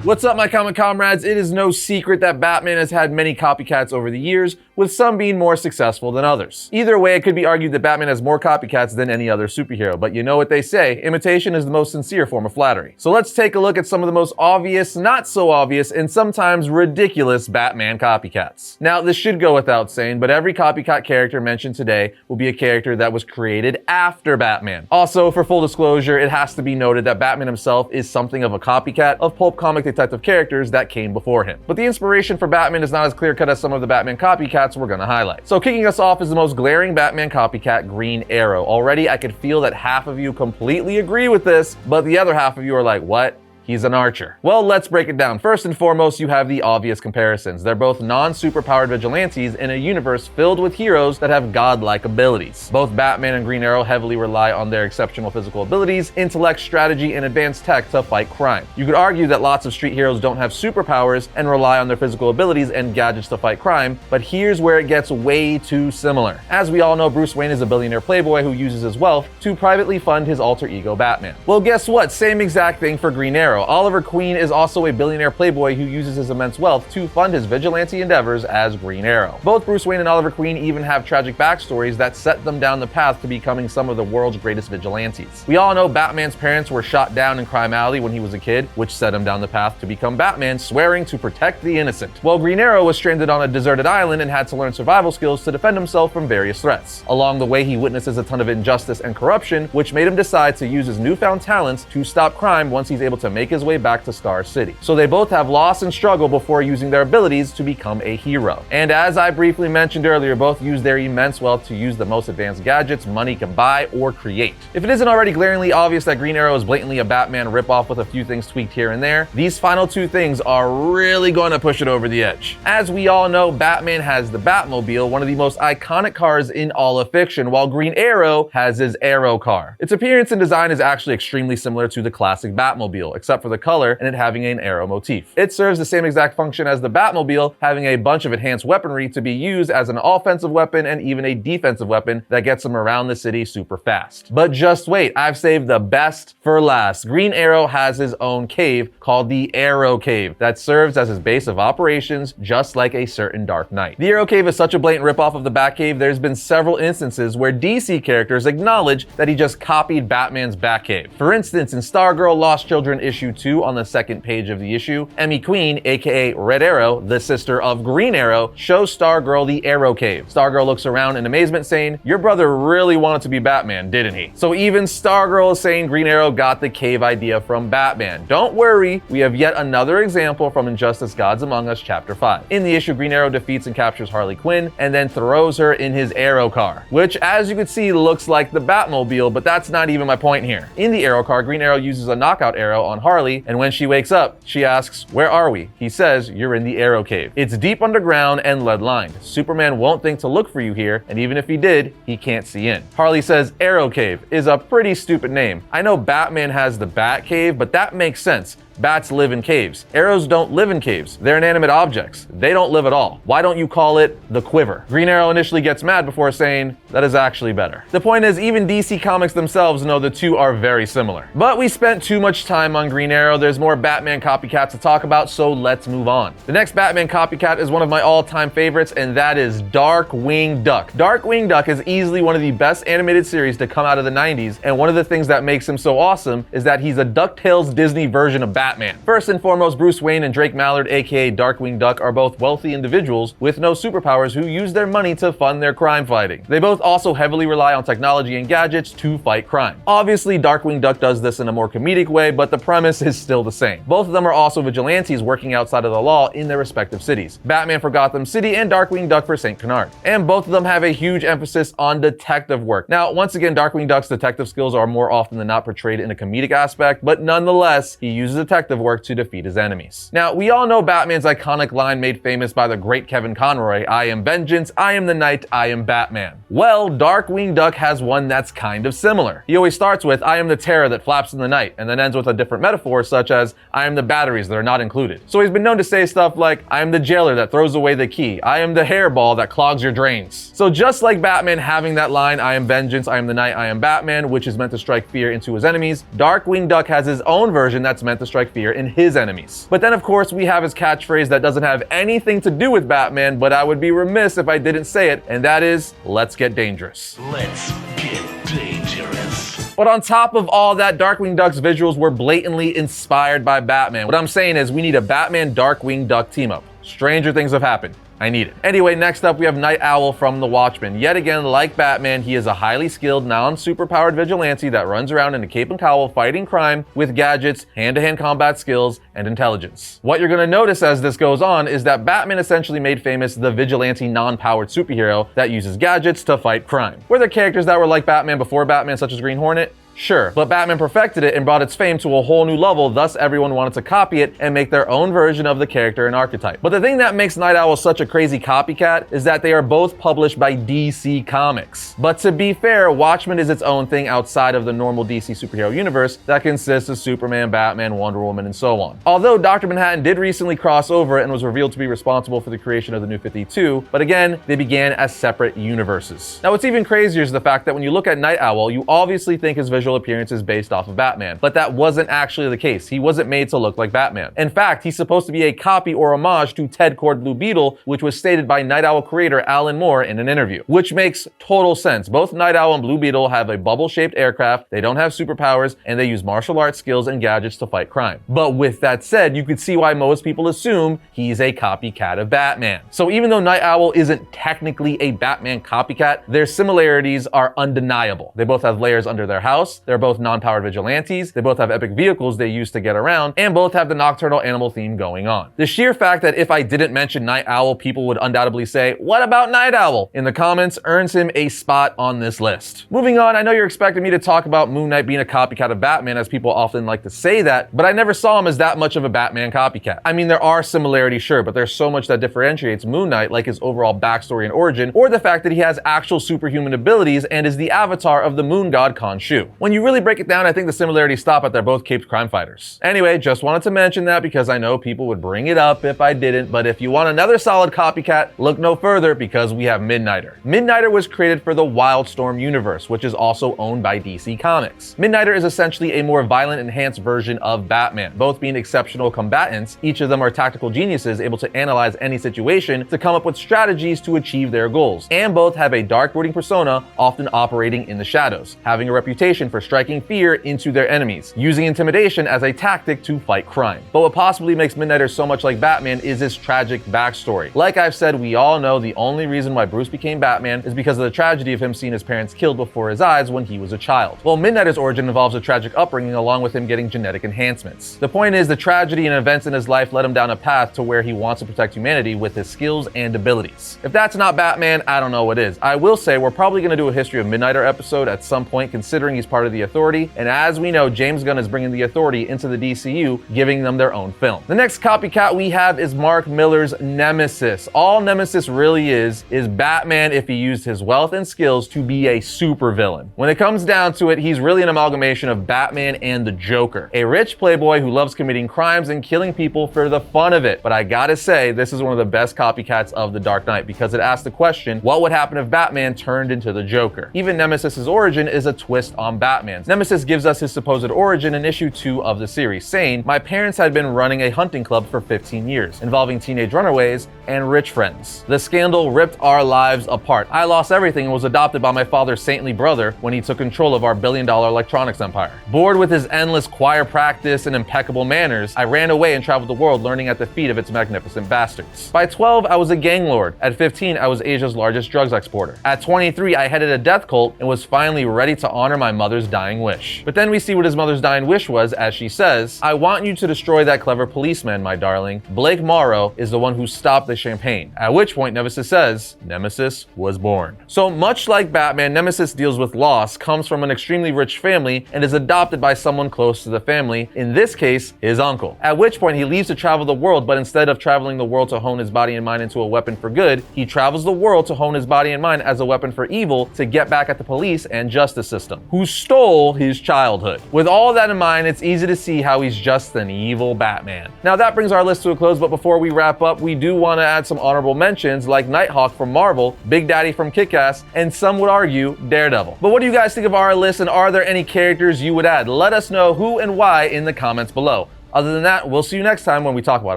What's up, my comic comrades? It is no secret that Batman has had many copycats over the years, with some being more successful than others. Either way, it could be argued that Batman has more copycats than any other superhero, but you know what they say, imitation is the most sincere form of flattery. So let's take a look at some of the most obvious, not so obvious, and sometimes ridiculous Batman copycats. Now, this should go without saying, but every copycat character mentioned today will be a character that was created after Batman. Also, for full disclosure, it has to be noted that Batman himself is something of a copycat of pulp comic detective characters that came before him. But the inspiration for Batman is not as clear-cut as some of the Batman copycats we're gonna highlight. So kicking us off is the most glaring Batman copycat, Green Arrow. Already, I could feel that half of you completely agree with this, but the other half of you are like, what? He's an archer. Well, let's break it down. First and foremost, you have the obvious comparisons. They're both non-superpowered vigilantes in a universe filled with heroes that have godlike abilities. Both Batman and Green Arrow heavily rely on their exceptional physical abilities, intellect, strategy, and advanced tech to fight crime. You could argue that lots of street heroes don't have superpowers and rely on their physical abilities and gadgets to fight crime, but here's where it gets way too similar. As we all know, Bruce Wayne is a billionaire playboy who uses his wealth to privately fund his alter ego Batman. Well, guess what? Same exact thing for Green Arrow. Oliver Queen is also a billionaire playboy who uses his immense wealth to fund his vigilante endeavors as Green Arrow. Both Bruce Wayne and Oliver Queen even have tragic backstories that set them down the path to becoming some of the world's greatest vigilantes. We all know Batman's parents were shot down in Crime Alley when he was a kid, which set him down the path to become Batman, swearing to protect the innocent. While Green Arrow was stranded on a deserted island and had to learn survival skills to defend himself from various threats. Along the way, he witnesses a ton of injustice and corruption, which made him decide to use his newfound talents to stop crime once he's able to make his way back to Star City. So they both have loss and struggle before using their abilities to become a hero. And as I briefly mentioned earlier, both use their immense wealth to use the most advanced gadgets money can buy or create. If it isn't already glaringly obvious that Green Arrow is blatantly a Batman ripoff with a few things tweaked here and there, these final two things are really going to push it over the edge. As we all know, Batman has the Batmobile, one of the most iconic cars in all of fiction, while Green Arrow has his Arrow car. Its appearance and design is actually extremely similar to the classic Batmobile, except for the color and it having an arrow motif. It serves the same exact function as the Batmobile, having a bunch of enhanced weaponry to be used as an offensive weapon and even a defensive weapon that gets them around the city super fast. But just wait, I've saved the best for last. Green Arrow has his own cave called the Arrowcave that serves as his base of operations, just like a certain Dark Knight. The Arrowcave is such a blatant ripoff of the Batcave, there's been several instances where DC characters acknowledge that he just copied Batman's Batcave. For instance, in Stargirl Lost Children issue 2, on the second page of the issue, Emmy Queen, aka Red Arrow, the sister of Green Arrow, shows Stargirl the Arrowcave. Stargirl looks around in amazement saying, "Your brother really wanted to be Batman, didn't he?" So even Stargirl is saying Green Arrow got the cave idea from Batman. Don't worry, we have yet another example from Injustice Gods Among Us Chapter 5. In the issue, Green Arrow defeats and captures Harley Quinn and then throws her in his Arrow car, which as you can see looks like the Batmobile, but that's not even my point here. In the Arrow car, Green Arrow uses a knockout arrow on Harley, and when she wakes up, she asks, "Where are we?" He says, "You're in the Arrowcave. It's deep underground and lead-lined. Superman won't think to look for you here, and even if he did, he can't see in." Harley says Arrowcave is a pretty stupid name. I know Batman has the Batcave, but that makes sense. Bats live in caves. Arrows don't live in caves. They're inanimate objects. They don't live at all. Why don't you call it the Quiver? Green Arrow initially gets mad before saying, that is actually better. The point is, even DC Comics themselves know the two are very similar. But we spent too much time on Green Arrow. There's more Batman copycats to talk about, so let's move on. The next Batman copycat is one of my all-time favorites, and that is Darkwing Duck. Darkwing Duck is easily one of the best animated series to come out of the 90s, and one of the things that makes him so awesome is that he's a DuckTales Disney version of Batman. First and foremost, Bruce Wayne and Drake Mallard, aka Darkwing Duck, are both wealthy individuals with no superpowers who use their money to fund their crime fighting. They both also heavily rely on technology and gadgets to fight crime. Obviously, Darkwing Duck does this in a more comedic way, but the premise is still the same. Both of them are also vigilantes working outside of the law in their respective cities. Batman for Gotham City and Darkwing Duck for St. Canard. And both of them have a huge emphasis on detective work. Now, once again, Darkwing Duck's detective skills are more often than not portrayed in a comedic aspect, but nonetheless, he uses detective work to defeat his enemies. Now, we all know Batman's iconic line made famous by the great Kevin Conroy, "I am vengeance, I am the night, I am Batman." Well, Darkwing Duck has one that's kind of similar. He always starts with, "I am the terror that flaps in the night," and then ends with a different metaphor such as, "I am the batteries that are not included." So he's been known to say stuff like, "I am the jailer that throws away the key. I am the hairball that clogs your drains." So just like Batman having that line, "I am vengeance, I am the night, I am Batman," which is meant to strike fear into his enemies, Darkwing Duck has his own version that's meant to strike strike fear in his enemies. But then of course we have his catchphrase that doesn't have anything to do with Batman, but I would be remiss if I didn't say it, and that is, let's get dangerous. Let's get dangerous. But on top of all that, Darkwing Duck's visuals were blatantly inspired by Batman. What I'm saying is we need a Batman Darkwing Duck team up. Stranger things have happened. I need it. Anyway, next up we have Night Owl from The Watchmen. Yet again, like Batman, he is a highly skilled, non-superpowered vigilante that runs around in a cape and cowl fighting crime with gadgets, hand-to-hand combat skills, and intelligence. What you're gonna notice as this goes on is that Batman essentially made famous the vigilante non-powered superhero that uses gadgets to fight crime. Were there characters that were like Batman before Batman, such as Green Hornet? Sure, but Batman perfected it and brought its fame to a whole new level, thus everyone wanted to copy it and make their own version of the character and archetype. But the thing that makes Night Owl such a crazy copycat is that they are both published by DC Comics. But to be fair, Watchmen is its own thing outside of the normal DC superhero universe that consists of Superman, Batman, Wonder Woman, and so on. Although Dr. Manhattan did recently cross over and was revealed to be responsible for the creation of the New 52, but again, they began as separate universes. Now what's even crazier is the fact that when you look at Night Owl, you obviously think his visual appearance is based off of Batman, but that wasn't actually the case. He wasn't made to look like Batman. In fact, he's supposed to be a copy or homage to Ted Kord Blue Beetle, which was stated by Night Owl creator Alan Moore in an interview, which makes total sense. Both Night Owl and Blue Beetle have a bubble-shaped aircraft, they don't have superpowers, and they use martial arts skills and gadgets to fight crime. But with that said, you could see why most people assume he's a copycat of Batman. So even though Night Owl isn't technically a Batman copycat, their similarities are undeniable. They both have layers under their house, they're both non-powered vigilantes, they both have epic vehicles they use to get around, and both have the nocturnal animal theme going on. The sheer fact that if I didn't mention Night Owl, people would undoubtedly say, "What about Night Owl?" in the comments earns him a spot on this list. Moving on, I know you're expecting me to talk about Moon Knight being a copycat of Batman, as people often like to say that, but I never saw him as that much of a Batman copycat. I mean, there are similarities, sure, but there's so much that differentiates Moon Knight, like his overall backstory and origin, or the fact that he has actual superhuman abilities and is the avatar of the moon god Khonshu. When you really break it down, I think the similarities stop at they're both caped crime fighters. Anyway, just wanted to mention that because I know people would bring it up if I didn't, but if you want another solid copycat, look no further because we have Midnighter. Midnighter was created for the Wildstorm universe, which is also owned by DC Comics. Midnighter is essentially a more violent, enhanced version of Batman, both being exceptional combatants. Each of them are tactical geniuses able to analyze any situation to come up with strategies to achieve their goals, and both have a dark brooding persona, often operating in the shadows, having a reputation for striking fear into their enemies, using intimidation as a tactic to fight crime. But what possibly makes Midnighter so much like Batman is his tragic backstory. Like I've said, we all know the only reason why Bruce became Batman is because of the tragedy of him seeing his parents killed before his eyes when he was a child. Well, Midnighter's origin involves a tragic upbringing along with him getting genetic enhancements. The point is, the tragedy and events in his life led him down a path to where he wants to protect humanity with his skills and abilities. If that's not Batman, I don't know what is. I will say we're probably going to do a History of Midnighter episode at some point, considering he's part of the Authority, and as we know, James Gunn is bringing the Authority into the DCU, giving them their own film. The next copycat we have is Mark Millar's Nemesis. All Nemesis really is Batman if he used his wealth and skills to be a supervillain. When it comes down to it, he's really an amalgamation of Batman and the Joker, a rich playboy who loves committing crimes and killing people for the fun of it. But I gotta say, this is one of the best copycats of The Dark Knight because it asks the question, what would happen if Batman turned into the Joker? Even Nemesis's origin is a twist on Batman's. Nemesis gives us his supposed origin in issue 2 of the series, saying, "My parents had been running a hunting club for 15 years, involving teenage runaways and rich friends. The scandal ripped our lives apart. I lost everything and was adopted by my father's saintly brother when he took control of our billion-dollar electronics empire. Bored with his endless choir practice and impeccable manners, I ran away and traveled the world learning at the feet of its magnificent bastards. By 12, I was a gang lord. At 15, I was Asia's largest drugs exporter. At 23, I headed a death cult and was finally ready to honor my mother's dying wish." But then we see what his mother's dying wish was, as she says, "I want you to destroy that clever policeman, my darling. Blake Morrow is the one who stopped the champagne." At which point Nemesis says, "Nemesis was born." So much like Batman, Nemesis deals with loss, comes from an extremely rich family, and is adopted by someone close to the family, in this case, his uncle. At which point he leaves to travel the world, but instead of traveling the world to hone his body and mind into a weapon for good, he travels the world to hone his body and mind as a weapon for evil to get back at the police and justice system, who stole his childhood. With all that in mind, it's easy to see how he's just an evil Batman. Now that brings our list to a close, but before we wrap up, we do want to add some honorable mentions like Nighthawk from Marvel, Big Daddy from Kick-Ass, and some would argue Daredevil. But what do you guys think of our list, and are there any characters you would add? Let us know who and why in the comments below. Other than that, we'll see you next time when we talk about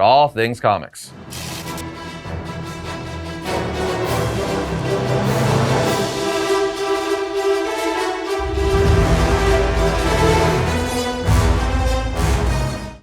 all things comics.